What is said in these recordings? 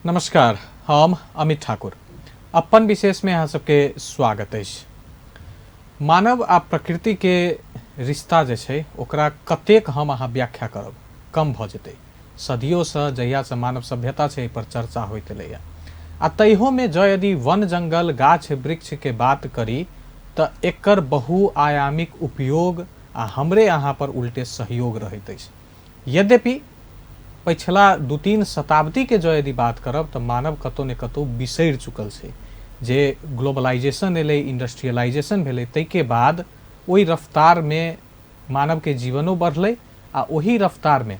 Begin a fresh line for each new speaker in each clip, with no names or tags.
नमस्कार, हम अमित ठाकुर। अपन विशेष में यहाँ सबके स्वागत है। मानव आ प्रकृति के रिश्ता जे छै ओकरा कतेक हम अहाँ व्याख्या करब कम भ जेतै। सदियों से जहिया से मानव सभ्यता छै पर चर्चा होइत एलैया। आ तैहो में जो यदि वन जंगल गाछ वृक्ष के बात करी त एकर बहुआयामिक उपयोग आ हमरे यहाँ पर उल्टे सहयोग रहैत अछि। यद्यपि पिछला 2-3 शताब्दी के जो यदि बात करब तो मानव कतौ ने कतौ बिसरि चुकल छै। जे ग्लोबलाइजेशन एलै, इंडस्ट्रियलाइजेशन भेलै, तै के बाद ओहि रफ्तार में मानव के जीवनो बढ़लै आ ओही रफ्तार में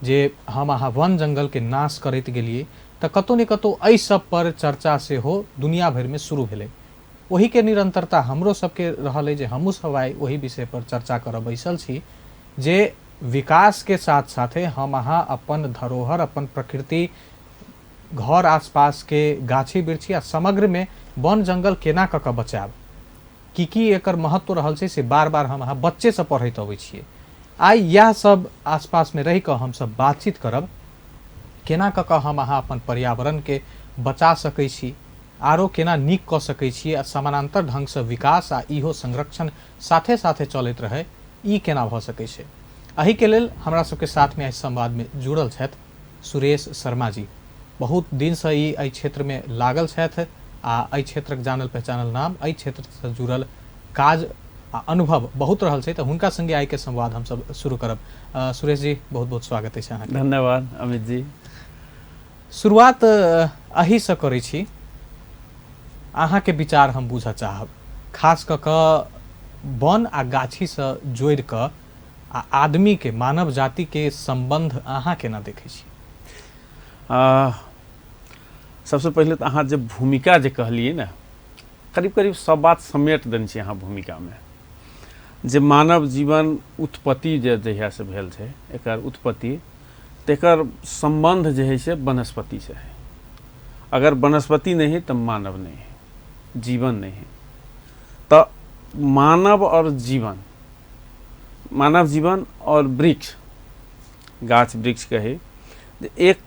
जे हम अहाँ वन जंगल के नाश करैत गेलिए त कतौ ने कतौ एहि सब पर चर्चा से हो दुनिया भर में शुरू भेलै। वही के निरंतरता हमरो सबके रहल है जे हमहू सब आइ वही विषय पर चर्चा करब बैसल छी जे विकास के साथ साथे हम अहाँ अपन धरोहर, अपन प्रकृति, घर आसपास के गाछी वृक्षी आ समग्र में वन जंगल केना क के बचाब, की एकर महत्व रहल छै से बार बार हम अहाँ बच्चे से पढ़ैत अबै छियै। आई यह सब आसपास में रह के हम सब बातचीत करब केना क के हम अहाँ अपन पर्यावरण के बचा सकै छी, आरो केना नीक क सकै छी आ समानांतर ढंग से विकास आ इहो संरक्षण साथे साथे चलैत रहे, ई केना भ सकै छै। अही के लेल हमरा सबके साथ में आज संवाद में जुड़ल छथि सुरेश शर्मा जी। बहुत दिन से ई एहि क्षेत्र में लागल छथि आ एहि क्षेत्रक जानल पहचानल नाम, एहि क्षेत्र से जुड़ल काज आ अनुभव बहुत रहल छै। तो हुनका संगे आइ के संवाद हम सब शुरू करब। सुरेश जी, बहुत बहुत स्वागत है अहाँके।
धन्यवाद अमित जी।
शुरुआत अही से करै छी, अहाँ के विचार हम बुझ चाहब, खास क वन आ गाछी से जोड़ क आ आदमी के, मानव जाति के संबंध अहाँ केना देखै छी।
सबसे पहले तो अहाँ जब भूमिका जे कहलिए ना, करीब करीब सब बात समेट देने छी अहाँ भूमिका में। जे मानव जीवन उत्पत्ति जे जहिया से भेल छै, एकर उत्पत्ति तेकर संबंध जे है से वनस्पति से है। अगर वनस्पति नहीं है तो मानव नहीं है, जीवन नहीं है। तो मानव और जीवन, मानव जीवन और वृक्ष, गाछ वृक्ष कहे एक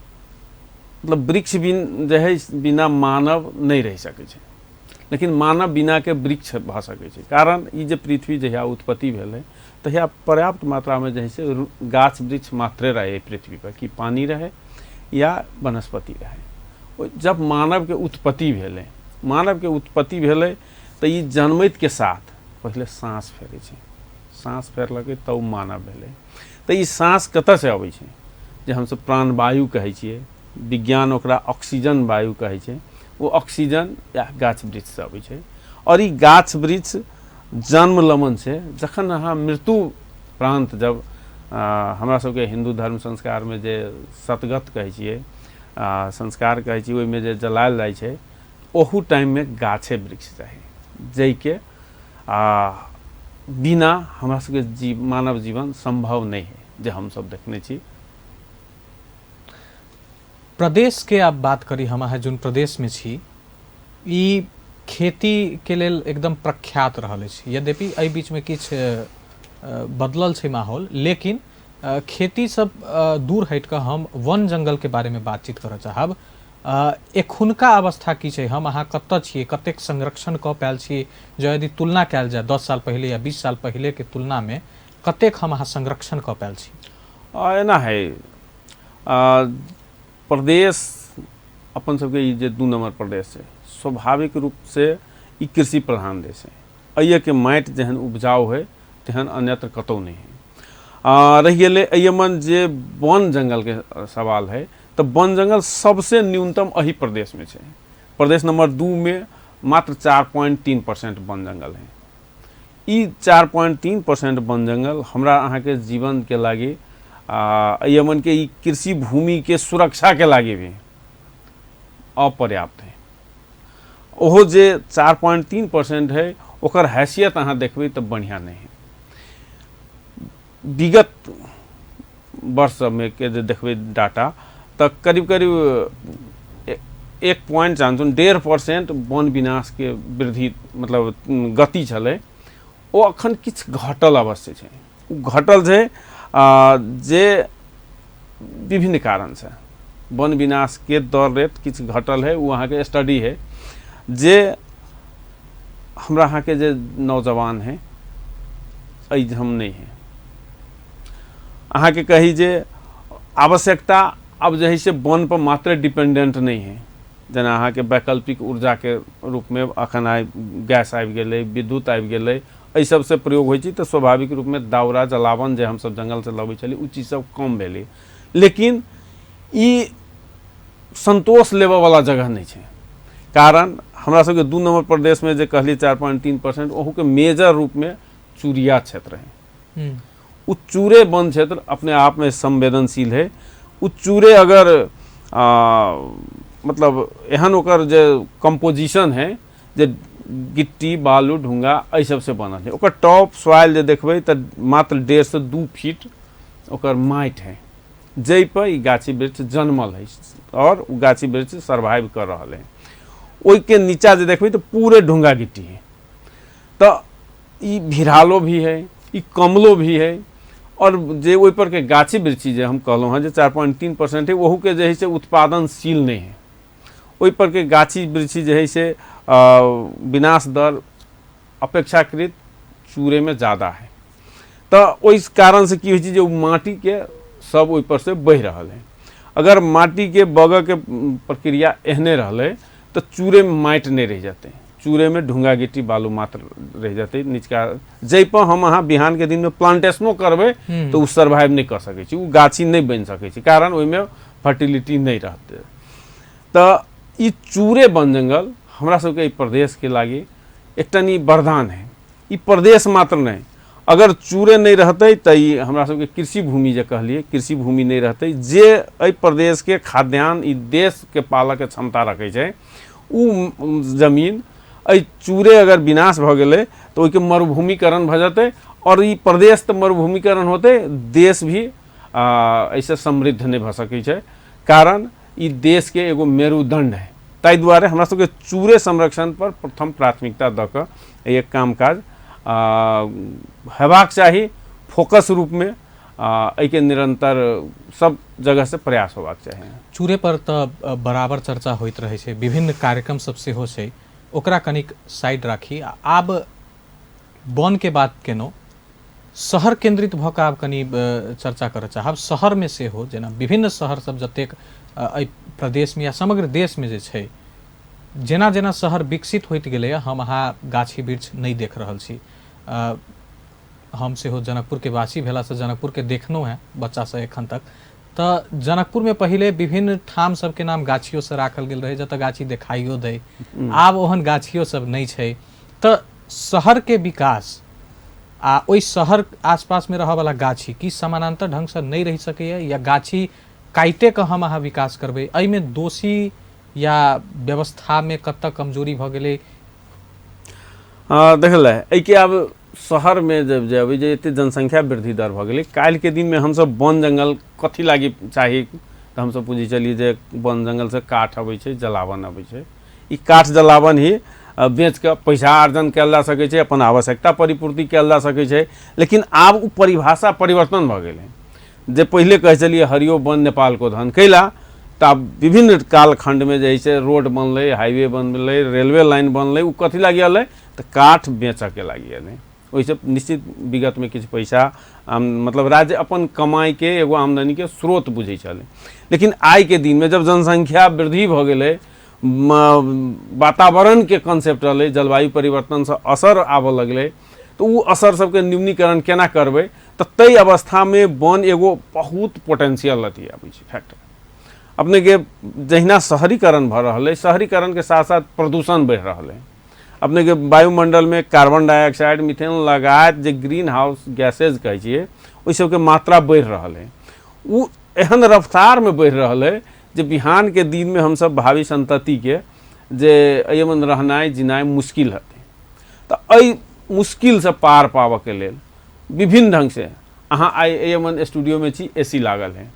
मतलब वृक्ष जो है बिना मानव नहीं रह सके छै, लेकिन मानव बिना के वृक्ष भ सके छै। कारण ई जे पृथ्वी जहिया उत्पत्ति भेलै तहिया पर्याप्त मात्रा में जे से गाछ वृक्ष मात्रे रहे पृथ्वी पर, कि पानी रहे या वनस्पति रहे। जब मानव के उत्पत्ति भेलै, मानव के उत्पत्ति भेलै तो ई जन्मैत के साथ पहले सांस फेरै छै, सांस फेरलकै तब मानव भेलै। तो ई सांस कतऽ से अबै छै, जे हमसब प्राणवायु कहै छियै, विज्ञान ओकरा ऑक्सीजन वायु कहै छै, वो ऑक्सीजन या गाछ वृक्ष से अबै छै। और ई गाछ वृक्ष जन्म लमन से जखन अहाँ मृत्यु प्रांत, जब हमरा सबके हिंदू धर्म संस्कार में जे सतगत कहै छियै, संस्कार कहै छियै, ओहिमे जे जलायल जाइ छै, ओहू टाइम में गाछे वृक्ष चाही, जाहिके बिना हमरा सबके मानव जीवन संभव नहीं है, जे हम सब देखने छी।
प्रदेश के आप बात करी, हम अहाँ जोन प्रदेश में छी, ई खेती के लेल एकदम प्रख्यात रहल अछि। यद्यपि एहि बीच में किछ बदलल छै माहौल, लेकिन खेती सब दूर हट कर हम वन जंगल के बारे में बातचीत करऽ चाहब। एखुनका अवस्था की छै, हम अहाँ कतऽ छियै, कतेक संरक्षण कऽ पायल छी, जो यदि तुलना कयल जाय 10 साल पहले या 20 साल पहले के तुलना में कतेक हम अहाँ संरक्षण कऽ पायल छी।
एना है, प्रदेश अपन सबके जे 2 नंबर प्रदेश है, स्वाभाविक रूप से ई कृषि प्रधान देश है। अइये के माटि जेहन उपजाऊ है तेहन अन्यत्र कतौ नहीं है। रहि गेलै अयमन जे वन जंगल के सवाल है, तो वन जंगल सबसे न्यूनतम अही प्रदेश में है। प्रदेश नंबर 2 में मात्र 4.3% वन जंगल है। ई 4.3% वन जंगल हमरा अहाँ के जीवन के लागी, यमन के ई कृषि भूमि के सुरक्षा के लागी भी अपर्याप्त है। ओहो जे 4.3% है, ओकर हैसियत अहाँ देखबै तो बढ़िया नहीं है। विगत वर्ष में के जे देखबै डाटा, तो करीब करीब 1.5% वन विनाश के वृद्धि मतलब गति छलै, ओ अखन किछ घटल अवश्य छै। घटल छै जे विभिन्न कारण से, वन विनाश के दर रेट किछ घटल है, वो अहाँ के स्टडी है जे हमरा अहाँ के जे नौजवान है हम नहीं है। अहाँ के कही जे आवश्यकता अब जे है से वन पर मात्र डिपेंडेंट नहीं है, जना अहाँ के वैकल्पिक ऊर्जा के रूप में अखन गैस आबि गेलै, विद्युत आबि गेलै, एहि सबसे प्रयोग होइ छै तऽ स्वाभाविक रूप में दाउरा जलावन जे हम सब जंगल से लबै छली उ चीज सब कम भेलै। लेकिन ई संतोष लेबे वाला जगह नहीं है, कारण हमरा सबके 2 नंबर प्रदेश में जे कहली 4.3% ओहू के मेजर रूप में चूरिया क्षेत्र है। उ चूरे वन क्षेत्र अपने आप में संवेदनशील है। उ चूरे अगर मतलब एहन ओकर जे कंपोजिशन है जे गिट्टी बालू ढूंगा एहि सबसे बनल है, ओकर टॉप सॉइल जे देखबै तऽ मात्र 1.5 से 2 फीट ओकर माटि है, जै पर ई गाछी वृक्ष जन्मल है और उ गाछी वृक्ष सर्वाइव कर रहा है। ओहि के नीचा जे देखबै तऽ पूरे ढूंगा गिट्टी है। तो ई भिरालो भी है, ई कमलो भी है, और जे ओहि पर के गाछी वृक्षी जे हम कहलहुँ हैं जे 4.3% है, वहू के जे है से उत्पादनशील नहीं है। ओहि पर के गाछी वृक्षी जे है से विनाश दर अपेक्षाकृत चूरे में ज़्यादा है। तो ओहि कारण से की होइ छै जे माटी के सब ओहि पर से बह रहा है। अगर माटी के बगह के प्रक्रिया एहने रहले तो चूरे में माटि नहीं रह जाते, चूरे में ढूंगा गिट्टी बालू मात्र रह जाते निचका, जै पर हम अहाँ बिहान के दिन में प्लांटेशनो करबे तो उ सर्वाइव नहीं कर सकै छी, उ गाछी नहीं बन सकै छी, कारण ओहि में फर्टिलिटी नहीं रहते। तो ई चूरे वन जंगल हमरा सबके ई प्रदेश के लागी एकटा नी वरदान है। ई प्रदेश मात्र नहीं, अगर चूरे नहीं रहते तो ई हमरा सबके कृषि भूमि जे कहलिए कृषि भूमि नहीं रहते, जे एहि प्रदेश के खाद्यान्न ई देश के पालक के क्षमता रखे छै, उ जमीन एहि चूरे अगर विनाश भ गेलै तो ओहि के मरुभूमिकरण भ जेतै, और ई प्रदेश तो मरुभूमिकरण होते, देश भी ऐसे समृद्ध नहीं भ सकै छै, कारण ई देश के एगो मेरुदंड है। ताहि दुआरे हमरा सबके चूरे संरक्षण पर प्रथम प्राथमिकता द क एक कामकाज हेबाक चाही, फोकस रूप में एहि के निरंतर सब जगह से प्रयास होबाक चाही।
चूरे पर तो बराबर चर्चा होइत रहे छै, विभिन्न कार्यक्रम सब सेहो छै, ओकरा कनिक साइड राखी आब वन के बात केनो शहर केंद्रित भऽ कऽ आब कनि चर्चा करऽ चाहब। शहर में सेहो जेना विभिन्न शहर सब जतेक एहि प्रदेश में या समग्र देश में जे छै, जेना जेना शहर विकसित होइत गेलै हम अहाँ गाछी वृक्ष नहीं देख रहल छी। हम सेहो जनकपुर के वासी भेला से जनकपुर के देखलहुँ हैं बच्चा से एखन तक। तो जनकपुर में पहले विभिन्न ठाम सबके नाम गाछियों से राखल गेल रहे जतऽ गाछी देखाइयो दे, आब ओहन गाछियों सब नहीं छै। तो शहर के विकास आ ओहि शहर आसपास में रहऽ वाला गाछी की समानांतर ढंग से नहीं रह सकैए, या गाछी काटे के हम अहाँ विकास करबै, एहि में दोषी या व्यवस्था में कतऽ कमजोरी भऽ गेलै?
देखल है कि अब शहर में जब जब जे एते जनसंख्या वृद्धि दर भऽ गेलै, काल्हि के दिन में हम सब वन जंगल कथी लागी चाही तऽ हम सब बुझी चलिए जे वन जंगल से काठ अबै छै, जलावन अबै छै, ई काठ जलावन ही बेच के पैसा अर्जन कयल जा सकै छै, अपन आवश्यकता परिपूर्ति कयल जा सकै छै। लेकिन आब उ परिभाषा परिवर्तन भऽ गेलै। जे पहले कहे चलिए हरियो वन नेपाल को धन, कैला तऽ आब विभिन्न कालखंड में जे है रोड बनलै, हाईवे बनलै, रेलवे लाइन बनलै, उ कथी लागी अलै तऽ काठ बेचऽ के लागी अलै। ओहिसे निश्चित विगत में किछु पैसा मतलब राज्य अपन कमाई के एगो आमदनी के स्रोत बुझै छलै। लेकिन आइ के दिन में जब जनसंख्या वृद्धि भऽ गेलै, वातावरण के कंसेप्ट रहलै, जलवायु परिवर्तन से असर आबऽ लगलै, तो उ असर सबके न्यूनीकरण केना करबै, तो तई अवस्था में वन एगो बहुत पोटेंशियल अथी आबै छै फैक्टर। अपने के जहिना शहरीकरण भऽ रहल है, शहरीकरण के साथ साथ प्रदूषण बढ़ रहा है। अपने के वायुमंडल में कार्बन डाइऑक्साइड, मीथेन लगायत जे ग्रीन हाउस गैसेज कहे छिए, ओहि सबके मात्रा बढ़ रहा है। उ एहन रफ्तार में बढ़ रहा है जे बिहान के दिन में हम सब भावी संतति के जे एमन रहनाइ जिनाइ मुश्किल हेतै। तो एहि मुश्किल से पार पाबऽ के लेल विभिन्न ढंग से अहाँ आई एमन स्टूडियो में छी, एसी लागल है,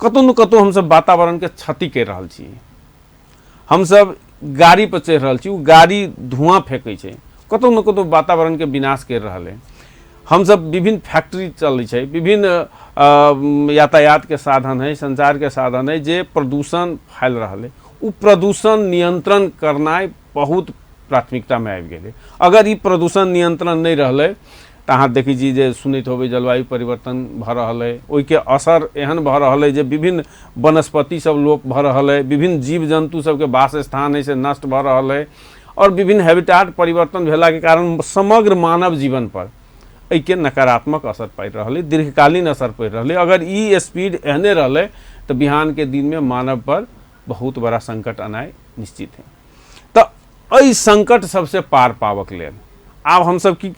कतौ न कतौ हम सब वातावरण के क्षति कर रहल छी। हम सब गाड़ी पर चढ़ रहल छी, उ गाड़ी धुआं फेंकै छै, कतौ न कतौ वातावरण के विनाश कर रहल है। हम सब विभिन्न फैक्ट्री चलै छै, विभिन्न यातायात के साधन है, संचार के साधन है, जे प्रदूषण फैल रहा है, उ प्रदूषण नियंत्रण करना बहुत प्राथमिकता में आबि गेलै। अगर ई प्रदूषण नियंत्रण नहीं रहलै तो अहाँ देखी जी जे सुनैत होबै जलवायु परिवर्तन भऽ रहल है, ओहि के असर एहन भऽ रहल है जे विभिन्न वनस्पति सब लोप भऽ रहल है, विभिन्न जीव जंतु सबके वास स्थान है से नष्ट भऽ रहल है, और विभिन्न हैबिटाट परिवर्तन भेला के कारण समग्र मानव जीवन पर एहि के नकारात्मक असर पड़ि रहल है, दीर्घकालीन असर पड़ि रहल है। अगर ई स्पीड एहने रहलै तो बिहान के दिन में मानव पर बहुत बड़ा संकट आनाइ निश्चित है। तो एहि संकट सबसे पार पावक लेल आब हम सब की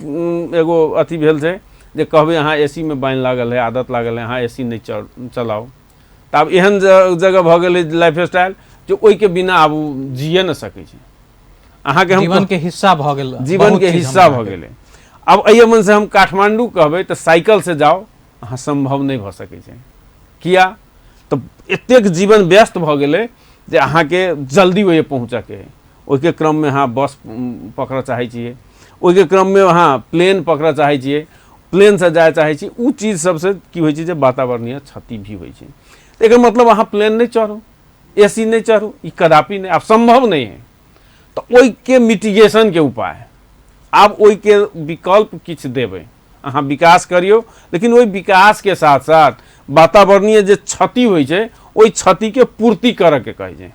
एगो अथी भेल छै जे कहबै अहाँ एसी में बाइन लागल है, आदत लागल है, अहाँ एसी नहीं चलाओ, तो आब एहन जगह भऽ गेलै लाइफ स्टाइल जो ओहि के बिना आब जिए न सकै छै। अहाँ के
जीवन के हिस्सा भऽ गेल,
जीवन के हिस्सा भऽ गेलै। अब एहि मन से हम काठमांडू कहबै तो साइकिल से जाओ, अहाँ संभव नहीं भऽ सकै छै। किया तो एतेक जीवन व्यस्त भऽ गेलै जे अहाँ के जल्दी ओहि पहुँचऽ के है, ओहि के क्रम में अहाँ बस पकड़ चाहै छियै, ओहि के क्रम में अहाँ प्लेन पकड़ चाहै छियै, प्लेन से जाय चाहै छी, उ चीज सबसे की होइ छै जे वातावरणीय क्षति भी होइ छै। एकर मतलब अहाँ प्लेन नहीं चढ़ू, एसी नहीं चढ़ू, ई कदापि नहीं, आब संभव नहीं है। तो ओहि के मिटिगेशन के उपाय, आब ओहि के विकल्प किछु देबै, अहाँ विकास करियौ, लेकिन ओहि विकास के साथ साथ वातावरणीय जे क्षति होइ छै ओहि क्षति के पूर्ति करऽ के कहै छै।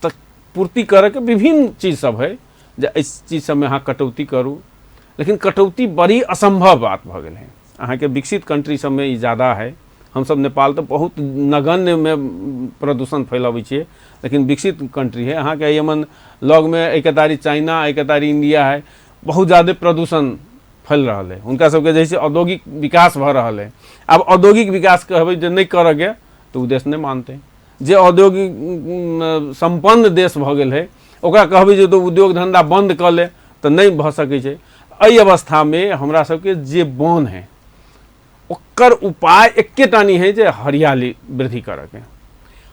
तो पूर्ति करऽ के विभिन्न चीज सब है जे इस चीज सब में अहाँ कटौती करू, लेकिन कटौती बड़ी असंभव बात भऽ गेल है। अहाँ के विकसित कंट्री सब में ई ज्यादा है, हम सब नेपाल तो बहुत नगण्य में प्रदूषण फैलाबै छियै, लेकिन विकसित कंट्री है। अहाँ के यमन लग में एक तारी चाइना, एक तारी इंडिया है, बहुत ज़्यादा प्रदूषण फैल रहा है। उनका सबके जैसे औद्योगिक विकास भऽ रहा है। अब औद्योगिक विकास कहबै जे नहीं करऽ के तो उ देश नहीं मानते। जे औद्योगिक संपन्न देश भऽ गेल है ओकरा कहबै जे तो उद्योग धंधा बंद कऽ ले तो नहीं भऽ सकै छै। एहि अवस्था में हमरा सबके जे वन है ओकर उपाय एकेटा नहीं है जे हरियाली वृद्धि करऽ के।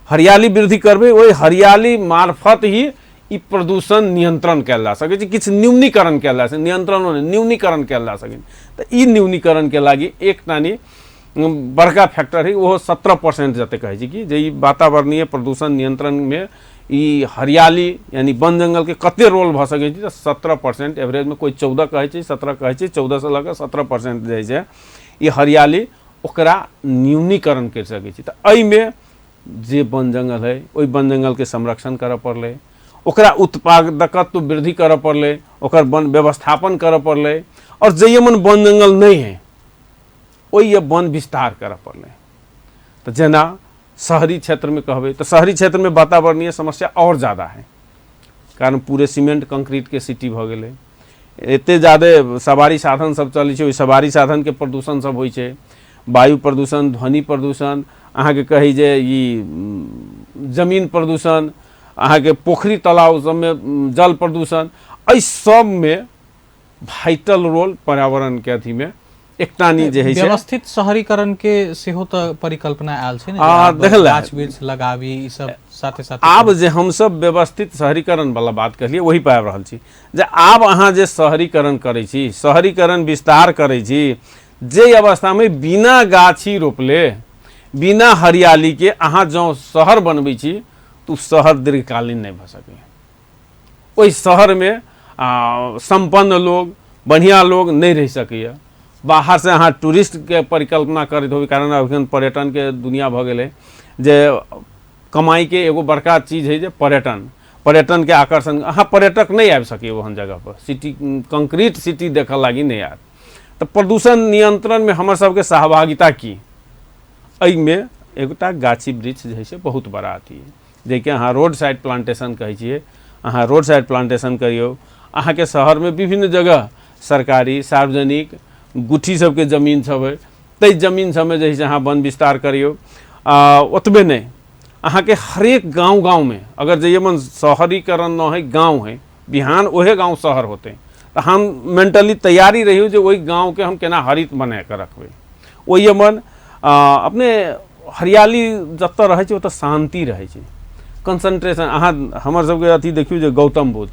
हरियाली वृद्धि करबै, ओहि हरियाली मार्फत ही ई प्रदूषण नियंत्रण कयल जा सकै छै, किछु न्यूनीकरण कयल जा सकै, नियंत्रण नहीं न्यूनीकरण कयल जा सकै। तो ई न्यूनीकरण के लागी एकटा नहीं बड़का फैक्टर है, वो 17% जते कहै छै कि जे ई वातावरणीय प्रदूषण नियंत्रण में ई हरियाली यानी वन जंगल के कते रोल भऽ सकै छै। 17% एवरेज में, कोई 14 कहै छै, 17 कहै छै, 14 से लऽ कऽ 17% जाइ छै ई हरियाली, ओकरा न्यूनीकरण कर सकै छै। तो एहि में जे वन जंगल है ओहि वन जंगल के संरक्षण करऽ पड़लै, ओकरा उत्पादकत्व वृद्धि करऽ पड़लै, ओकर वन व्यवस्थापन करऽ पड़लै, और जैमन वन जंगल नहीं है ओहि वन विस्तार करऽ पड़लै। तो जेना शहरी क्षेत्र में कहबै तो शहरी क्षेत्र में वातावरणीय समस्या और ज़्यादा है, कारण पूरे सीमेंट कंक्रीट के सिटी भऽ गेलै, एते ज़्यादा सवारी साधन सब चलै छै, ओहि सवारी साधन के प्रदूषण सब होइ छै, वायु प्रदूषण, ध्वनि प्रदूषण, अहाँ के कही जे ई जमीन प्रदूषण, अहाँ के पोखरी तालाब सब में जल प्रदूषण, एहि सब में वाइटल रोल पर्यावरण के अथी में एकटा नहीं जे है
व्यवस्थित शहरीकरण के सेहो तो परिकल्पना आयल छै ने, गाछ वृक्ष लगाबी, ई सब साथे साथे।
आब जे हम सब व्यवस्थित शहरीकरण वाला बात कहलिए वही पाबि रहल छी जे आब अहाँ जे शहरीकरण करै छी, शहरीकरण विस्तार करै छी, जे अवस्था में बिना गाछी रोपले, बिना हरियाली के अहाँ जो शहर बनबै छी तो शहर दीर्घकालीन नहीं भऽ सकै। ओहि शहर में संपन्न लोग, बढ़िया लोग नहीं रह सकैया। बाहर से अहाँ टूरिस्ट के परिकल्पना करैत होबै, कारण अखन पर्यटन के दुनिया भऽ गेलै जे कमाई के एगो बड़का चीज है जे पर्यटन के आकर्षण। अहाँ पर्यटक नहीं आबि सकै ओहन जगह पर, सिटी कंक्रीट सिटी देखऽ लागी नहीं आयत। तो प्रदूषण नियंत्रण में हमर सबके सहभागिता की, एहि में एगोटा गाछी वृक्ष जे है बहुत बड़ा अथी है, जेकि अहाँ रोड साइड प्लांटेशन कहै छियै, अहाँ रोड साइड प्लांटेशन करियौ। अहाँ के शहर में विभिन्न जगह सरकारी सार्वजनिक गुठी सबके जमीन सब है, ताहि जमीन सब में जे है अहाँ वन विस्तार करियौ। ओतबे नहीं, अहाँ के हरेक गाँव में अगर जे मन शहरीकरण न है, गाँव है, बिहान ओहे गाँव शहर होते, तो हम मेंटली तैयारी रहियो जे वही गाँव के हम केना हरित बना के रखबै। ओहि मन अपने हरियाली जतऽ रहै छै ओतऽ शांति रहै छै, कंसंट्रेशन। अहाँ हमर सबके अथी देखियौ जे गौतम बुद्ध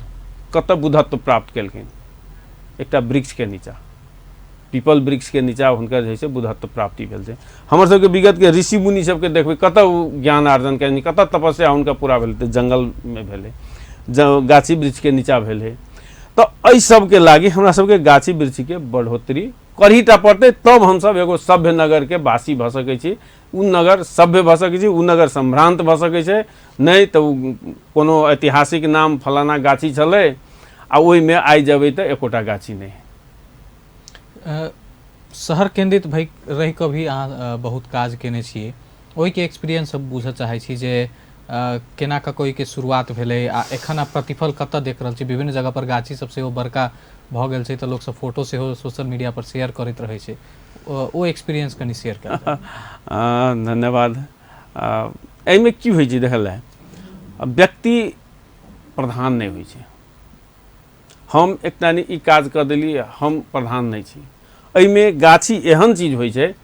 कतऽ बुद्धत्व प्राप्त केलखिन, एकटा वृक्ष के नीचा पीपल वृक्ष के नीचा हुनकर जे छै बुद्धत्व प्राप्ति भेल छै। हमर सबके विगत के ऋषि मुनि सबके देखबै कतऽ ओ ज्ञान अर्जन कयलनि, कतऽ तपस्या हुनका पूरा भेल, तऽ जंगल में भेलै, गाछी वृक्ष के नीचा भेलै। तो एहि सबके लागी हमरा सबके गाछी वृक्ष के बढ़ोतरी करहीटा पड़तै, तब हमसब एगो सभ्य नगर के वासी भऽ सकै छी, उ नगर सभ्य भऽ सकै छी, उ नगर सम्भ्रांत भऽ सकै छै। नहीं तो कोनो ऐतिहासिक नाम फलाना गाछी छलै आ ओहिमे आइ जेबै तऽ एकोटा गाछी नहीं।
शहर केंद्रित भई रही कऽ भी अहाँ बहुत काज केने छियै, ओहिके एक्सपीरियंस सब बुझऽ चाहै छी जे केना कऽ कोई के शुरुआत भेलै आ एखन आब प्रतिफल कतऽ देख रहल छी। विभिन्न जगह पर गाछी सब सेहो बड़का भऽ गेल छै तऽ लोक सब फोटो सेहो सोशल मीडिया पर शेयर करैत रहै छै, ओ एक्सपीरियंस कनि शेयर कर।
धन्यवाद। एहिमे की होइ छै देखल है, व्यक्ति प्रधान नहीं होइ छै। हम एकटा ई काज कऽ देली, हम प्रधान नहीं छी। एहिमे गाछी एहन चीज होइ छै,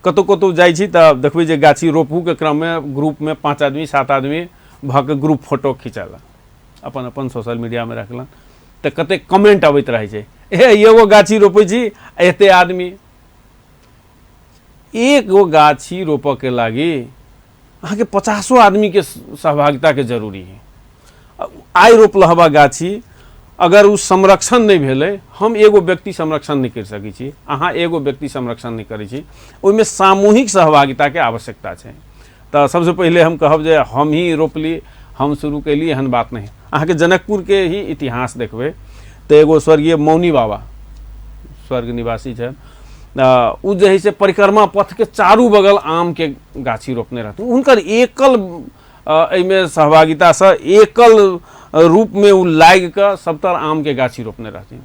कतौ कतौ जाइ छी तऽ देखबै जे गाछी रोपू के क्रम में ग्रुप में 5 आदमी 7 आदमी भऽ के ग्रुप फोटो खिंचेला, अपन अपन सोशल मीडिया में रखलन, तऽ कते कमेंट अबैत रहै छै, एगो गाछी रोपै छी एते आदमी। एक गो गाछी रोपऽ के लागी अहाँ के 50 आदमी के सहभागिता के जरूरी है। आइ रोपलहबा गाछी अगर उ संरक्षण नहीं भेलै, हम एगो व्यक्ति संरक्षण नहीं कर सकै छी, अहाँ एगो व्यक्ति संरक्षण नहीं करै छी, ओहिमे सामूहिक सहभागिता के आवश्यकता छै। तऽ सबसे पहले हम कहब जे हम ही रोपली, हम शुरू कैली, एहन बात नहीं। अहाँ के जनकपुर के ही इतिहास देखबै तऽ एगो स्वर्गीय मौनी बाबा स्वर्ग निवासी छै, उ जे है से परिक्रमा पथ के चारू बगल आम के गाछी रोपने रहथिन। हुनकर एकल एहिमे सहभागिता से एकल रूप में उ लाग के सबतर आम के गाछी रोपने रहथिन।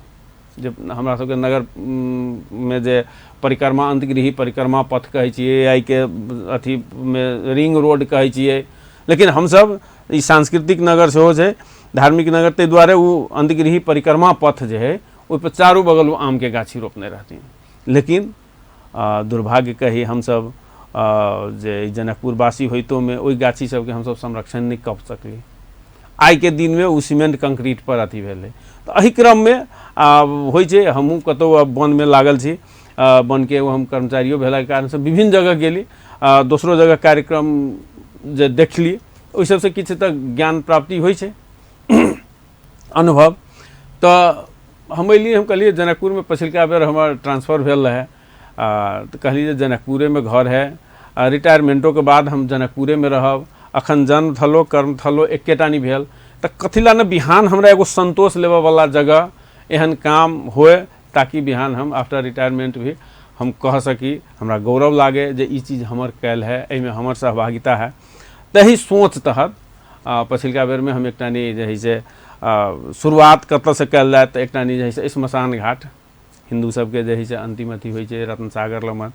जे हमरा सबके नगर में जे परिक्रमा अंतगृही परिक्रमा पथ कहै छियै, आई के अथी में रिंग रोड कहै छियै, लेकिन हमसब ई सांस्कृतिक नगर सेहो छै, धार्मिक नगर, ताहि दुआरे उ अंतगृही परिक्रमा पथ जे है ओहि पर चारू बगल उ आम के गाछी रोपने रहथिन। लेकिन दुर्भाग्य कही हमसब जे जनकपुर वासी होइतो में ओहि गाछी सबके हमसब संरक्षण नहीं कऽ सकली। आई के दिन में उ सीमेंट कंक्रीट पर अथी भेलै। तो एहि क्रम में होइ छै, हमहूँ कतौ वन में लागल छी, वन के हम कर्मचारियों भेला के कारण से विभिन्न जगह गेली, दोसरो जगह कार्यक्रम जे देखली, ओहि सबसे किछु तऽ ज्ञान प्राप्ति होइ छै अनुभव। तऽ हम अयली, हम कहलिए जनकपुर में पछिलका बेर हमर ट्रांसफर भेल रहे, तो कहली जे जनकपुरे में घर है, रिटायरमेंटो के बाद हम जनकपुरे में रहब, अखन जन्म थलो कर्म थलो एकेटा नहीं भेल, तऽ कथी ला न बिहान हमरा एगो संतोष लेबऽ वाला जगह एहन काम होए, ताकि बिहान हम आफ्टर रिटायरमेंट भी हम कह सकी, हमरा गौरव लागे जे ई चीज़ हमर कैल है, एहिमे हमर सहभागिता है। तही सोच तहत पछिलका बेर में हम एकटा नहीं जे है से शुरुआत कतऽ से कैल जाए, तऽ एकटा नहीं जे है से श्मशान घाट हिंदू सबके जे है से अंतिम अथी होइ छै रत्न सागर लमन,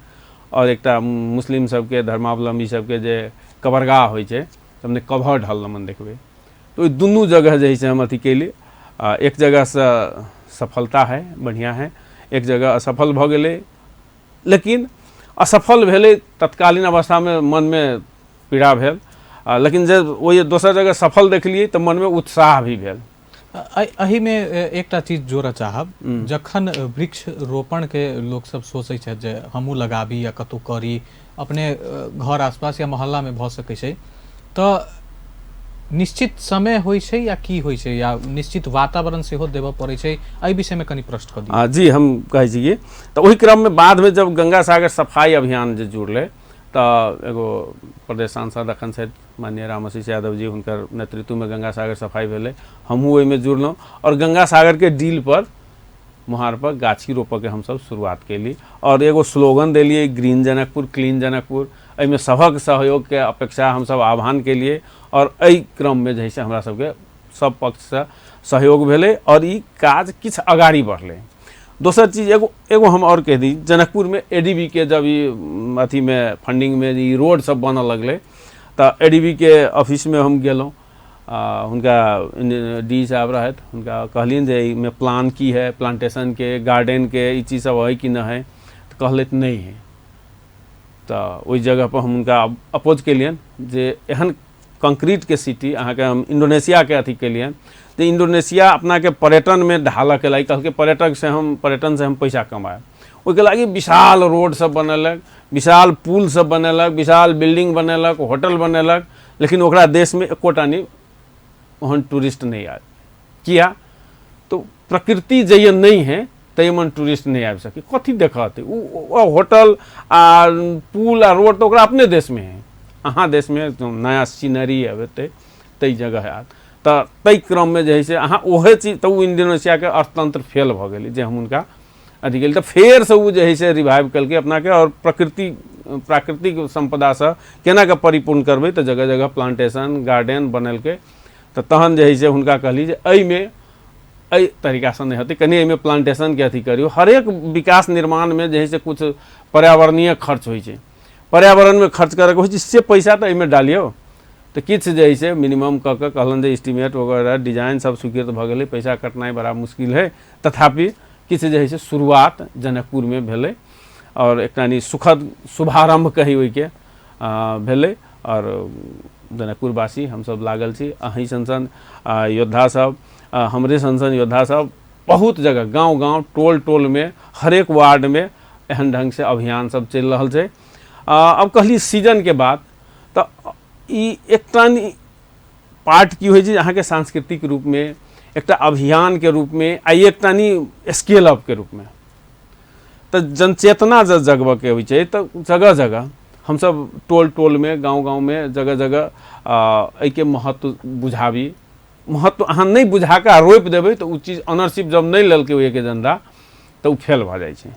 और एकटा मुस्लिम सबके धर्मावलंबी सबके जे कबरगाह होइ छै, हमने कभर ढल लमन देखबै। तो ई दुनू जगह जे है से हम अथी कैली। एक जगह से सफलता है, बढ़िया है, एक जगह असफल भऽ गेलै, लेकिन असफल भेलै तत्कालीन अवस्था में मन में पीड़ा भेल, लेकिन जब वो दोसर जगह सफल देखलिए तो मन में उत्साह भी भेल।
एही में एकटा चीज जोड़ऽ चाहब, जखन वृक्ष रोपण के लोग सब सोचै छै जे हमहूँ लगाबी या कतौ करी, अपने घर आसपास या मोहल्ला में भऽ सकै छै, तऽ निश्चित समय होइ छै या की होइ छै, या निश्चित वातावरण सेहो देबऽ पड़ै छै, एहि विषय में कनि प्रश्न कऽ दियौ।
जी हम कहै छी, तऽ ओहि क्रम में बाद में जब गंगा सागर सफाई अभियान जे जुड़लै, तऽ एगो प्रदेश सांसद अखन छथि माननीय रामाशीष यादव जी, हुनकर नेतृत्व में गंगा सागर सफाई भेलै, हमहूँ ओहिमे जुड़लहुँ, और गंगा सागर के डील पर मुहार पर गाछी रोपऽ के हमसब शुरुआत कैली, और एगो स्लोगन देलिए ग्रीन जनकपुर क्लीन जनकपुर। एहिमे सभक सहयोग के अपेक्षा हमसब आह्वान केलिए, और एहि क्रम में जे है से हमरा सबके सब पक्ष से सहयोग भेलै, और ई काज किछु अगाड़ी बढ़लै। दोसर चीज एगो हम और कह दी, जनकपुर में एडीबी के जब ई अथी में फंडिंग में ई रोड सब बनऽ लगलै, तऽ एडीबी के ऑफिस में हम गेलहुँ, हुनका डी साहब रहत, हुनका कहलिन जे में प्लान की है, प्लांटेशन के गार्डन के ई चीज सब है कि न है, तो कहलैथ नहीं है। तो ओहि जगह पर हम हुनका अपोज केलियन जे एहन कंक्रीट के सिटी अहाँके हम इंडोनेशिया के अथी केलियन, तो इंडोनेशिया अपना के पर्यटन में ढालऽ के लागी कहलकै पर्यटन से हम पैसा कमाएब। ओहिके लागि विशाल रोड सब बनेलक, विशाल पुल सब बनेलक, विशाल बिल्डिंग बनेलक, होटल बनेलक, लेकिन ओकरा देश में एकोटा नहीं ओहन टूरिस्ट नहीं आयल। किया? तो प्रकृति जइए नहीं है तैमन टूरिस्ट नहीं आबि सके, कथी देखते होटल आ पुल आ रोड तो ओकरा अपने देश में है, अहाँ देश में नया सीनरी अबते तई जगह आयत। तो तई क्रम में जे है अहाँ ओहे चीज तो इंडोनेशिया के अर्थतंत्र फेल भ गेली जे हम उनका अथी गेल, तो फेर से वो जे है रिवाइव कल के अपना के और प्राकृतिक संपदा से केना के परिपूर्ण करबे, तो जगह जगह प्लांटेशन गार्डन बनल के, तो तहन जे है हुनका कहली जे एहि में एहि तरीका से नहीं होती, कनी एहिमे प्लांटेशन के अथी करियो। हर एक विकास निर्माण में जे है कुछ पर्यावरणीय खर्च होइ छै, पर्यावरण में खर्च करे होइ छै, से पैसा तो एहिमे डालियो, तो किछ जे है मिनिमम क के कहलन जे एस्टिमेट वगैरह डिजाइन सब स्वीकृत भ गेलै, पैसा कटनाइ बड़ा मुश्किल है, तथापि किछ जे है शुरुआत जनकपुर में भेलै और एकटा सुखद शुभारंभ कही ओहि के भेलै। और जनकपुरवासी हम सब लागल छी, अहीं सन योद्धा सब, हमरे सन योद्धा सब बहुत जगह गांव गांव टोल टोल में हर एक वार्ड में एहन ढंग से अभियान सब चल रहा है। अब कहली सीजन के बाद तो एकटा पार्ट की होइ छै अहाँ के सांस्कृतिक रूप में, एकटा अभियान के रूप में, आ एकटा स्केल अप के रूप में, तो जनचेतना जगह के होइ छै, तो जगह जगह हम सब टोल टोल में गांव गांव में जगह जगह एहि के महत्व बुझाबी। महत्व अहाँ नहीं बुझा के रोपि देबै तो उ चीज ऑनरशिप जब नहीं लेलकै ओहि के जनता तो उ फेल भ जाइ छै।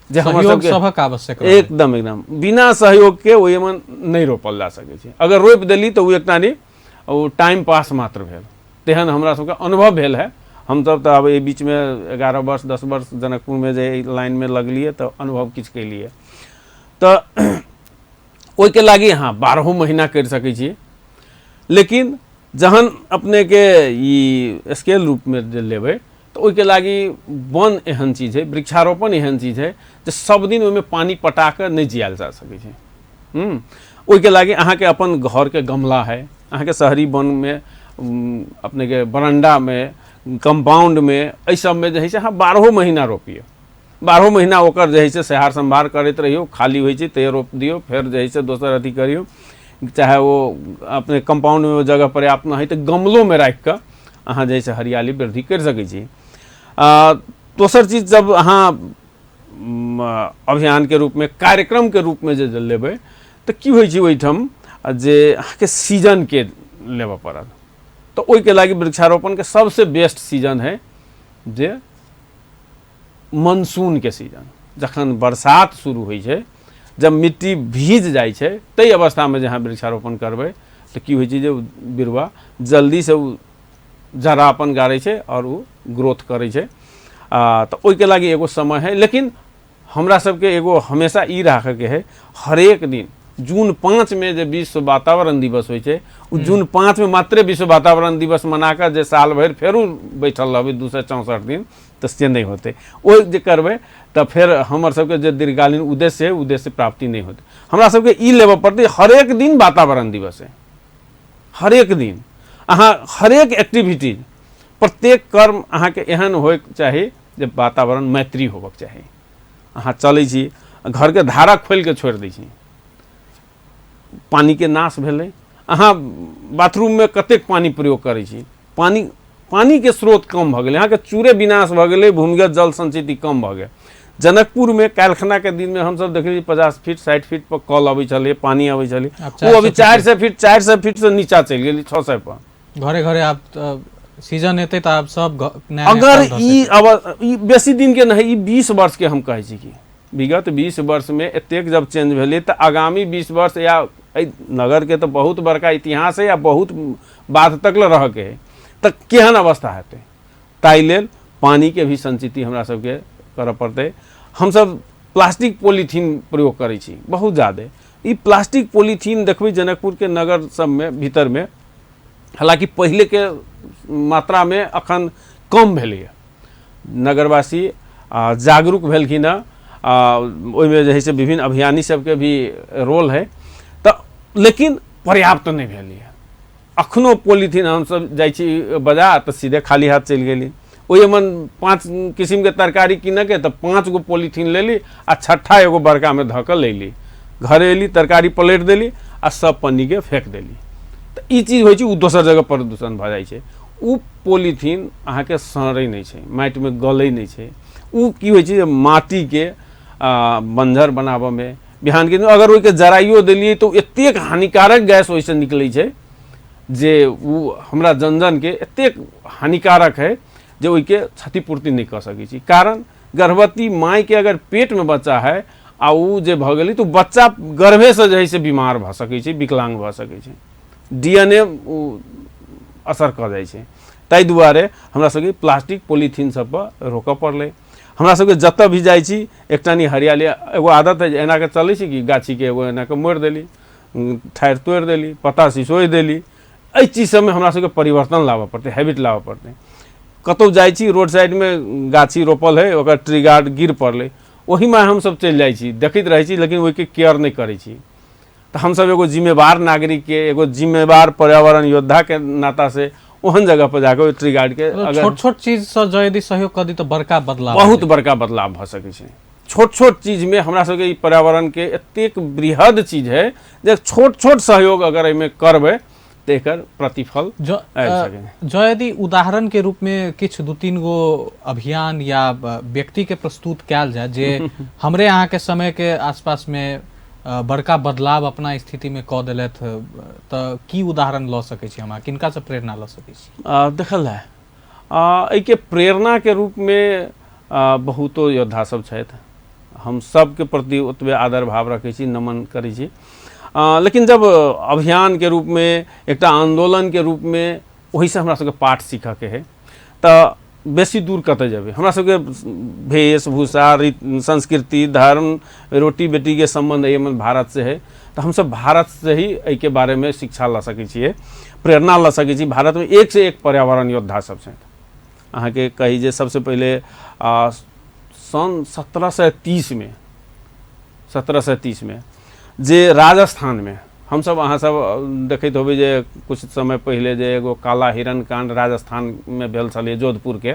जे हमर सबके
सभक आवश्यक
एकदम बिना सहयोग के ओहि में नहीं रोपल जा सकै छै। अगर रोपि देली तो उ एकटा ओ टाइम पास मात्र भेल, तेहन हमरा सबके अनुभव भेल है। हम सब तो अब ए बीच में 11 वर्ष 10 वर्ष जनकपुर में जे लाइन में लगलिए तो अनुभव किछ कैलिए, तो ओहि के लागी हाँ 12 महीना कर सकै छी। लेकिन जहन अपने के ई स्केल रूप में जे लेबै तो ओहि के लागी वन एहन चीज है, वृक्षारोपण एहन चीज है जे सब दिन ओहिमे पानी पटा के नहीं जियाल जा सकै छै। ओहि के लागी अहाँ के अपन घर के गमला है, अहाँ के शहरी वन में अपने के बरंडा में कंपाउंड में एहि सब में जे है से अहाँ 12 महीना रोपियो, 12 महीना ओकर जे है से सहार संभार करैत रहियो, खाली होइ छै तैयो रोप दियो, फिर जे है से दोसर अथी करियो। चाहे वो अपने कंपाउंड में वो जगह पर्याप्त न है तो गमलों में राख के अहाँ जे है से हरियाली वृद्धि कर सकै छी। दोसर चीज जब अहाँ अभियान के रूप में कार्यक्रम के रूप में जे लेबै तो की होइ छै ओहिठाम जे अहाँके सीजन के लेबऽ पड़त। तो ओहि के लागी वृक्षारोपण के सबसे बेस्ट सीजन है जे मानसून के सीजन, जखन बरसात शुरू होइ छै, जब मिट्टी भीज जाइ छै तै अवस्था में जहाँ वृक्षारोपण करबै तो की होइ छै जे बिरवा जल्दी से जड़ापन गाड़ै छै और वो ग्रोथ करै छै। तो ओहि के लागी एगो समय है। लेकिन हमरा सबके एगो हमेशा ई राखे के है, हरेक दिन जून 5 में जे विश्व वातावरण दिवस होइ छै, जून 5 में मात्रे विश्व वातावरण दिवस मना कर जे साल भर फेरू बैठल रहबै 264 दिन, तो से नहीं होते। ओ जे करबै तो फिर हमर सबके जे दीर्घकालीन उद्देश्य है, उद्देश्य प्राप्ति नहीं होते। हमरा सबके ई लेबऽ पड़तै, हरेक दिन वातावरण दिवस है, हरेक दिन अहाँ हरेक एक्टिविटीज, प्रत्येक कर्म अहाँ के एहन होय चाही जे वातावरण मैत्री होबक चाही। अहाँ चलै छी घर के धारा खोल के छोड़ दै छी, पानी के नाश भेलै, अहाँ बाथरूम में कतेक पानी प्रयोग करै छी, पानी के स्रोत कम भ गेलै, अहाँ के चूरे विनाश भ गेलै, भूमिगत जल संचिति कम भ गेल। जनकपुर में कालखना के दिन में हम सब देखलिए 50 फीट 60 फीट पर कल अबै छलै, पानी अबै छलै, वो अभी 400 फीट से नीचा चलि गेलै, 600 पर।
घरे घरे आप सीजन एते तो आप सब
अगर ई बेसी दिन के नहीं, 20 वर्ष के हम कहै छी कि विगत 20 वर्ष में एतेक जब चेंज भेलै तो आगामी 20 वर्ष या नगर के तो बहुत बड़का इतिहास है या बहुत बाद तक रह के है, तो केहन अवस्था हेतै। ताहि लेल पानी के भी संचिति हमरा सबके करऽ पड़तै। हम सब प्लास्टिक पॉलीथीन प्रयोग करै छी बहुत ज़्यादा। ई प्लास्टिक पॉलीथीन देखबै जनकपुर के नगर सब में भीतर में, हालांकि पहले के मात्रा में अखन कम भेलै, नगरवासी जागरूक भेलखिन हँ, ओहिमे जे है से विभिन्न अभियानी सबके भी रोल है, तो लेकिन पर्याप्त नहीं भेलै। अखनो पॉलीथीन हम सब जाइ छी बाजार तो सीधे खाली हाथ चलि गेली, ओहि मन 5 किस्म के तरकारी किन के तो 5 गो पॉलीथीन ले ली आ छठा एगो बड़का में धक ले ली, घर एली तरकारी पलट देली आ सब पन्नी के फेंक देली। तो ई चीज होइ छै, उ दोसर जगह प्रदूषण भ जाइ छै। उ पॉलीथीन अहाँ के सड़ै नहीं छै, माटि में गलै नहीं छै। उ की होइ छै, माटी के बंजर बनाबऽ में, बिहान के अगर ओहि के जराइयो देलिए तो एतेक हानिकारक गैस ओइसे निकलै छै जे उ हमरा जन के एतेक हानिकारक है जे ओहि के क्षतिपूर्ति नहीं कर सकै छी। कारण गर्भवती माई के अगर पेट में बच्चा है आ उ जे भ गेली तो बच्चा गर्भे से जे है से बीमार भ सकै छै, विकलांग भ सकै छै, डीएनए असर कर जाइ छै। ताहि दुआरे हमरा सबके प्लास्टिक पॉलीथीन सब पर रोकऽ पड़लै। हमरा सबके जतऽ भी जाइ छी एकटानी हरियाली, एगो आदत है एना के चलै छै कि गाछी के एगो एना के मोड़ि देली, ठाढ़ि तोड़ि देली, पत्ता सिसोइ देली। एहि चीज सबमे हमरा सबके परिवर्तन लाबऽ पड़तै, हैबिट लाबऽ पड़तै। कतौ जाइ छी रोड साइड में गाछी रोपल है, ओकर ट्री गार्ड गिर पड़लै, ओही में हमसब चलि जाइ छी, देखैत रहै छी, लेकिन ओहिके केयर नहीं करै छी। तो हमसब एगो जिम्मेवार नागरिक के, एगो जिम्मेवार पर्यावरण योद्धा के नाता से ओहन जगह पर जाकर ट्री गार्ड के अगर
छोट छोट चीज से जो यदि सहयोग कर दी तो बड़का बदलाव,
बहुत बड़का बदलाव भ सकै छै। छोट छोट चीज में हमरा सबके ई पर्यावरण के एतेक बृहद चीज है जे छोट छोट सहयोग अगर एहिमे करबै तो एकर प्रतिफल
जो यदि उदाहरण के रूप में किछ 2-3 गो अभियान या व्यक्ति के प्रस्तुत कैल जाए जे हमरे यहाँ के समय के आसपास में बड़का बदलाव अपना स्थिति में कऽ देलथ, तो की उदाहरण लऽ सकै छी, हमरा किनका से प्रेरणा लऽ सकै छी?
देखल है एहि के प्रेरणा के रूप में बहुतो योद्धा सब छथि, हम सब के प्रति ओतबे आदर भाव रखै छी, नमन करै छी। लेकिन जब अभियान के रूप में, एकटा आंदोलन के रूप में, वही से हमरा सबके पाठ सीखऽ के है, तो बेसी दूर कतऽ जेबै? हमरा सबके वेशभूषा, संस्कृति, धर्म, रोटी बेटी के संबंध एहिमे भारत से है, तो हमसब भारत से ही एहि के बारे में शिक्षा लऽ सकै छियै, प्रेरणा लऽ सकै छी। भारत में एक से एक पर्यावरण योद्धा सब छथि। अहाँ के कही जे सबसे पहले सन 1730 में जे राजस्थान में हम सब अहाँ सब देखैत होबै जे कुछ समय पहले जे एगो काला हिरण कांड राजस्थान में भेल छलै, जोधपुर के,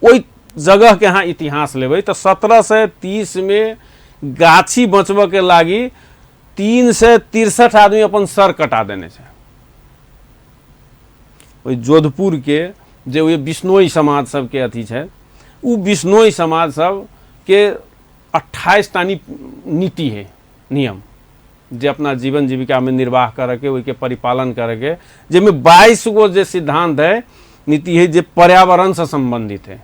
ओहि जगह के अहाँ इतिहास लेबै तो 1730 में गाछी बचबऽ के लागी 363 आदमी अपन सर कटा देने छै। ओहि जोधपुर के जे ओहि बिश्नोई समाज सब के अथी छै, उ बिश्नोई समाज सब के 28 टानी नीति है, नियम, जे अपना जीवन जीविका में निर्वाह करके, ओहि के परिपालन करके, जिसमें 22 गो जे सिद्धांत है, नीति है, जे पर्यावरण से संबंधित है।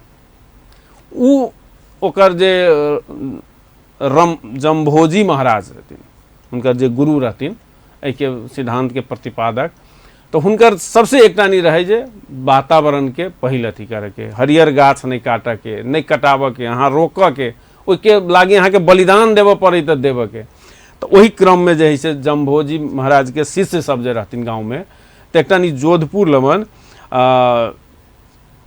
उ ओकर जे जम्भोजी महाराज रहथिन, हुनकर जे गुरु रहथिन एहि के सिद्धांत के प्रतिपादक, तो हुनकर सबसे एकटानी रहे जे वातावरण के पहिल अथी करे के, हरियर गाछ नहीं काटे के, नहीं कटाबऽ के, अहाँ रोकऽ के, ओहि के लागी अहाँ के बलिदान देवऽ पड़े तो देवऽ के। तो वही क्रम में जे है से जम्भोजी महाराज के शिष्य सब जे रहथिन गाँव में, तो एकटानी जोधपुर लमन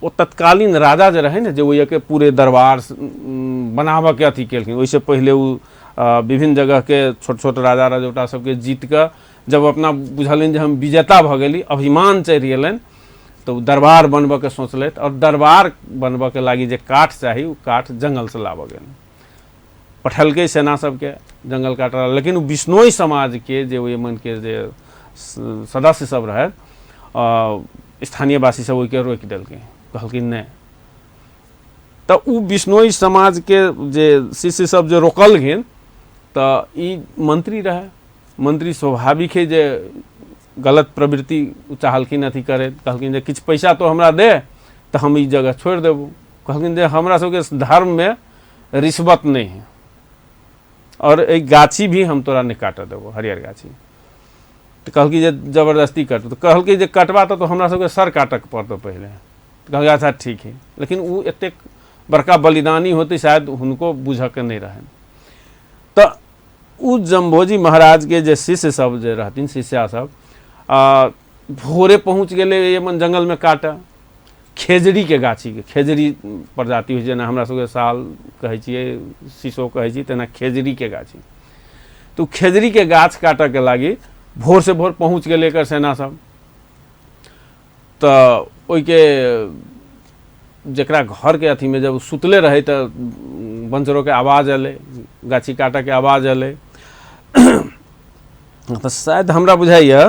वो तत्कालीन राजा जे रहे ना, जो वही के पूरे दरबार बनाबऽ के अथी केलखिन। ओइसे पहले वो विभिन्न जगह के छोट छोट राजा राजौटा सबके जीत के जब अपना बुझलिन जे हम विजेता भ गेली, अभिमान चढ़ि गेलनि, तो दरबार बनबऽ के सोचलथि, और दरबार बनबऽ के लागी जे काठ चाही, वो काठ जंगल से लाबऽ गेल, पठलकै सेना सबके जंगल काटा। लेकिन बिश्नोई समाज के जे ओहि मन के जे सदस्य सब रहे, स्थानीय वासी सब ओहिके रोकि देलकै, कहलखिन नहीं। तो उ बिश्नोई समाज के जे शिष्य सब जे रोकलखिन, तो ई मंत्री रहे, मंत्री स्वाभाविक है जे गलत प्रवृत्ति चाहलखिन अथी करे, कहलखिन जे किछु पैसा तो हमरा दे तो हम ई जगह छोड़ देबू। कहलखिन जे हमरा सबके धर्म में रिश्वत नहीं है, और एक गाछी भी हम तोरा नहीं काट देबो, हरियर गाछी। तो कहलकी जे जबरदस्ती कट, तो कहलकी जे कटवा तो हमरा सबके सर काटक पड़तो पहले। तो कहलकै अच्छा ठीक है, लेकिन वो एतेक बड़का बलिदानी होते शायद उनको बुझ के नहीं रहे। तो उ जम्भोजी महाराज के जे शिष्य सब जे रहथिन, शिष्या सब भोरे पहुँच गेले ये मन जंगल में काटा खेजड़ी के गाछी के, खेजड़ी प्रजाति हो जेना हमरा सबके साल कहै छियै, शीशो कहै छी, तेना खेजड़ी के गाछी। तो खेजड़ी के गाछ काटे के लागी भोर से भोर पहुँच गेले एकर सेना सब। तो ओहि के जकरा घर के अथी में जब सुतले रहे तो बंजरों के आवाज़ अलै, गाछी काटा के आवाज़ अलै। तो शायद हमरा बुझाइए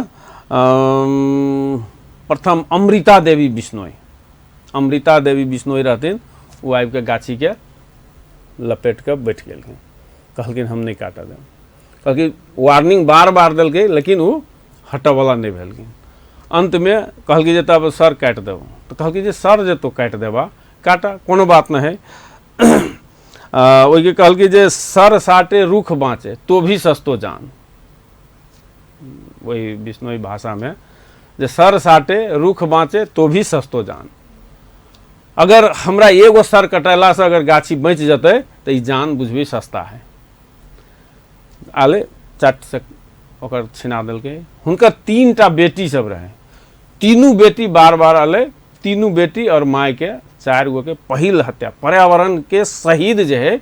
प्रथम अमृता देवी बिश्नोई रहथिन, वो आबि के गाछी के लपेट के बैठ गेलखिन, कहलखिन हम नहीं काटऽ देब। कहलखिन वार्निंग बार बार देलकै, लेकिन वो हटऽ वाला नहीं भेलखिन। अंत में कहलकै जे तब सर काटि देब, तो कहलकै जे सर जे तो काटि देबा काटा, कोनो बात नहीं है। ओइके कहलकै जे सर साटे रुख बाँचे तो भी सस्तो जान, वही बिश्नोई भाषा में, जे सर साटे रुख बाँचे तो भी सस्तो जान। अगर हमरा एगो सर कटेला से अगर गाछी बच जतै तो ई जान बुझबी सस्ता है। आले चट से ओकर छिना देलकै। हुनकर 3टा बेटी सब रहे, तीनों बेटी बार बार अलै, तीनों बेटी और माय के 4 गो के पहिल हत्या, पर्यावरण के शहीद जे है,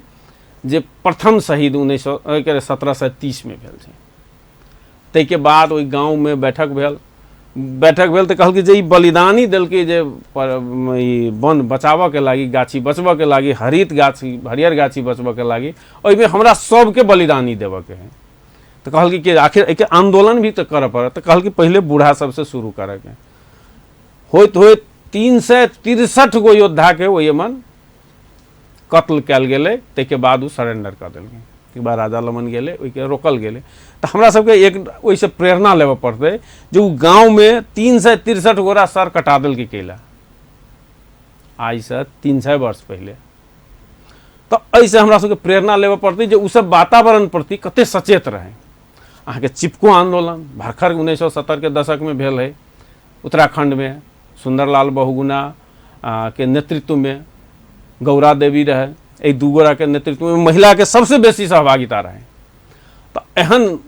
जे प्रथम शहीद 1730 में भेल छै। तै के बाद ओइ गाँव में बैठक भेल तो कहलकै जे ई बलिदानी देलकै जे ई वन बचाबऽ के लागी, गाछी बचबऽ के लागी, हरियर गाछी बचबऽ के लागी, ओइमे हमरा सबके बलिदानी देबऽ के है। तो कहलकै कि आखिर एक आंदोलन भी तो करऽ पड़त। तो कहलकै पहले बूढ़ा सबसे शुरू करे के। होइत होइत 363 गो योद्धा के ओहिमन कत्ल कयल गेलै। तैके बाद उ सरेंडर कर देलकै। एक बार राजा लमन गेले, ओइके रोकल गेले। तो हमरा सबके एक ओइसे प्रेरणा लेबऽ पड़तै, जो गाँव में 363 गोरा सर कटा देलकै कैला, आज से 300 वर्ष पहले। तो ऐसे हमरा सबके प्रेरणा लेबऽ पड़तै जे उ सब वातावरण प्रति कते सचेत रहे। अहाँ के चिपको आंदोलन भरखर 1970 के दशक में भेल है, उत्तराखंड में सुंदरलाल बहुगुणा के नेतृत्व में, गौरा देवी रहे, एक 2 गोरा के नेतृत्व में महिला के सबसे बेसी सहभागिता रहे। तो एहन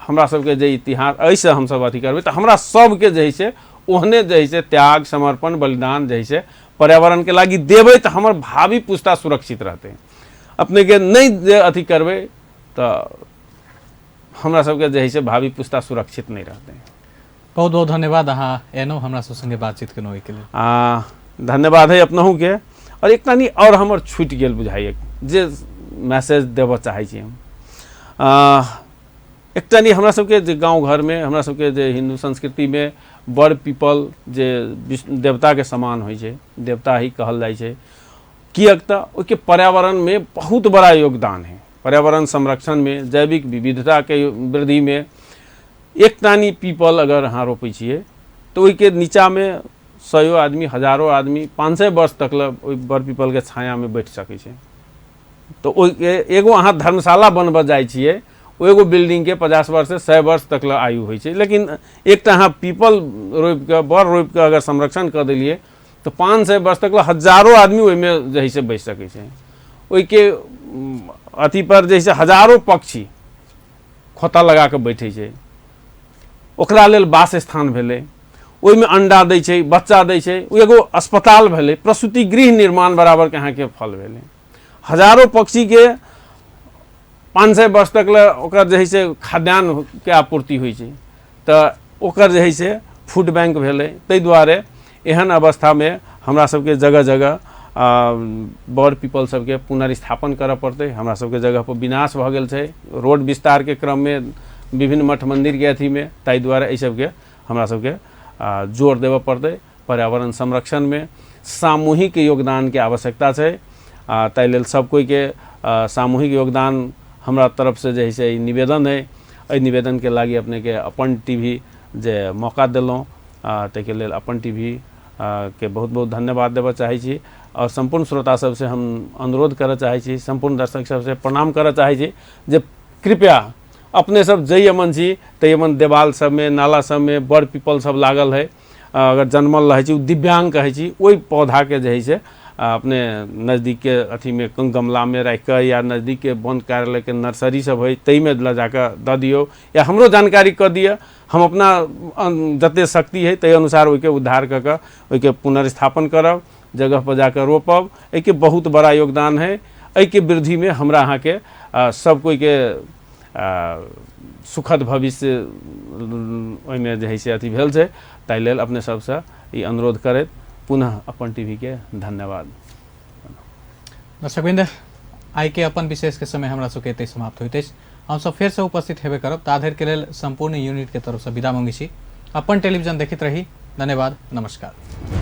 हमरा सबके जे इतिहास ऐसे हम सब अथी करबै तो हमरा सबके जे है से ओहने जे है से त्याग, समर्पण, बलिदान जे है से पर्यावरण के लागी देबै तो हमर भावी पुस्ता सुरक्षित रहते। अपने के नहीं जे अथी करबै तो हमरा सबके जे है से भावी पुस्ता सुरक्षित नहीं रहते।
बहुत बहुत धन्यवाद, अहाँ एनो हमरा सब संगे बातचीत केनो के लिए।
धन्यवाद है अपनहु के। और एक तनी और हमर छूट गेल बुझाइए जे मैसेज देबऽ चाहै छी हम। एक तनी हमरा सबके जे गाँव घर में, हमरा सबके जे हिंदू संस्कृति में बड़ पीपल जे देवता के समान होइ छै, देवता ही कहल जाइ छै। किएक तऽ ओके पर्यावरण में बहुत बड़ा योगदान है। पर्यावरण संरक्षण में, जैविक विविधता के वृद्धि में एक टानी पीपल अगर अहाँ रोपै छियै तो ओइके नीचा में 100 आदमी, 1000 आदमी 500 वर्ष तक ओइ बड़ पीपल के छाया में बैठ सकै छै। तो ओइके एगो अहाँ धर्मशाला बनबऽ जाइ छियै, ओ एगो बिल्डिंग के 50 वर्ष से 100 वर्ष तक आयु होइ छै। लेकिन एकटा अहाँ पीपल रोपि के, बड़ रोपि के अगर संरक्षण कर देलिए तो 500 वर्ष तक हजारों आदमी ओइमे जे है से बैठ सकै छै। ओइके अथी पर जे है से हजारों पक्षी खोता लगा के बैठे छै, ओकरा लेल वास स्थान भेलै, ओइमे अंडा दै छै, बच्चा दै छै, ओ एगो अस्पताल भेलै, प्रसूति गृह निर्माण बराबर के अहाँ के फल भेलै। हजारों पक्षी के 500 वर्ष तक ओकर जे है से खाद्यान्न के आपूर्ति होइ छै, तो ओकर जे है से फूड बैंक भेलै। ताहि दुआरे एहन अवस्था में हमरा सबके जगह जगह बड़ पीपल सबके पुनर्स्थापन करऽ पड़तै। हमरा सबके जगह पर विनाश भऽ गेल छै रोड विस्तार के क्रम में, विभिन्न मठ मंदिर के अथी में। ताहि दुआरे एहि सबके हमरा सबके जोर देबऽ पड़तै। पर्यावरण संरक्षण में सामूहिक योगदान के आवश्यकता छै। ताहि लेल सब कोई के सामूहिक योगदान हमरा तरफ से जे है से निवेदन है। एहि निवेदन के लागी अपने के अपन टीवी जे मौका देलहुँ, ताहिके लेल अपन टीवी के बहुत बहुत धन्यवाद देबऽ चाहै छी। और संपूर्ण श्रोता सबसे हम अनुरोध करऽ चाहै छी, संपूर्ण दर्शक सबसे प्रणाम करऽ चाहै छी जे कृपया अपने सब जइयमन छी तइयमन देवाल सब में, नाला सब में बड़ पीपल सब लागल है। अगर जन्मल रहे छी, दिव्यांग कहै छी, ओहि पौधा के जे है से अपने नज़दीक के अथी में गमला में रख के, या नज़दीक के वन कार्यालय के नर्सरी सब है तई में ले जाकर दऽ दियौ, या हमरो जानकारी कऽ दिअ। हम अपना जते शक्ति है तै अनुसार ओइके उद्धार कऽ के ओइके पुनर्स्थापन करब, जगह पर जाकर रोपब। एहिके बहुत बड़ा योगदान है। एहिके वृद्धि में हमरा अहाँ के सब कोई के सुखद भविष्य ओइमे जे है से अथी भेल छै। ताहि लेल अपने सबसे ई अनुरोध करैत पुनः अपन टीवी के धन्यवाद।
दर्शकवृन्द, आइ के अपन विशेष के समय हमरा सबके एतै समाप्त होइत अछि। हम सब फेर से उपस्थित हेबे करब। ताधर के लेल संपूर्ण यूनिट के तरफ से विदा मांगै छी। अपन टेलीविजन देखैत रही। धन्यवाद, नमस्कार।